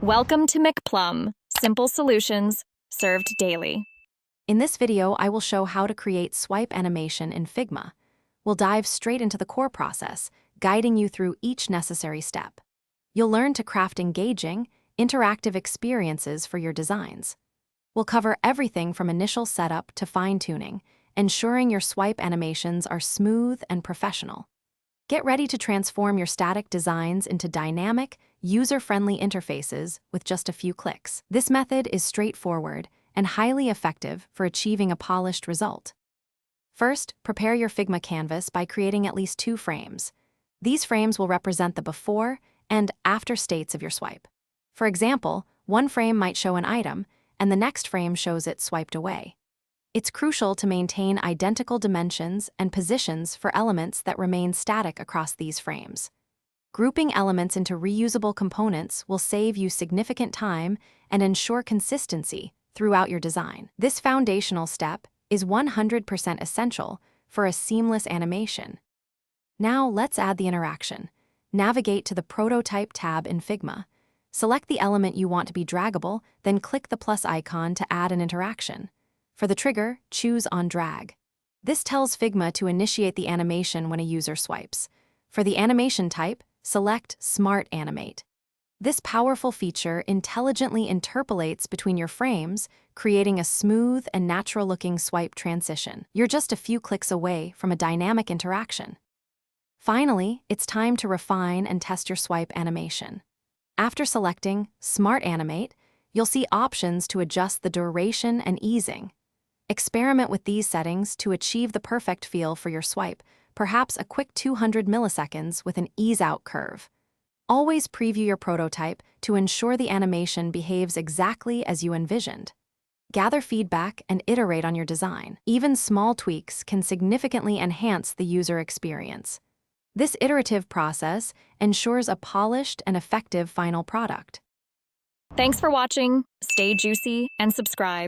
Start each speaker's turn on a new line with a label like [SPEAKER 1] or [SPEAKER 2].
[SPEAKER 1] Welcome to McPlum, simple solutions served daily.
[SPEAKER 2] In this video, I will show how to create swipe animation in Figma. We'll dive straight into the core process, guiding you through each necessary step. You'll learn to craft engaging, interactive experiences for your designs. We'll cover everything from initial setup to fine-tuning, ensuring your swipe animations are smooth and professional. Get ready to transform your static designs into dynamic, user-friendly interfaces with just a few clicks. This method is straightforward and highly effective for achieving a polished result. First, prepare your Figma canvas by creating at least 2 frames. These frames will represent the before and after states of your swipe. For example, one frame might show an item, and the next frame shows it swiped away. It's crucial to maintain identical dimensions and positions for elements that remain static across these frames. Grouping elements into reusable components will save you significant time and ensure consistency throughout your design. This foundational step is 100% essential for a seamless animation. Now let's add the interaction. Navigate to the Prototype tab in Figma. Select the element you want to be draggable, then click the plus icon to add an interaction. For the trigger, choose on drag. This tells Figma to initiate the animation when a user swipes. For the animation type, select Smart Animate. This powerful feature intelligently interpolates between your frames, creating a smooth and natural-looking swipe transition. You're just a few clicks away from a dynamic interaction. Finally, it's time to refine and test your swipe animation. After selecting Smart Animate, you'll see options to adjust the duration and easing. Experiment with these settings to achieve the perfect feel for your swipe, perhaps a quick 200 milliseconds with an ease-out curve. Always preview your prototype to ensure the animation behaves exactly as you envisioned. Gather feedback and iterate on your design. Even small tweaks can significantly enhance the user experience. This iterative process ensures a polished and effective final product.
[SPEAKER 1] Thanks for watching. Stay juicy and subscribe.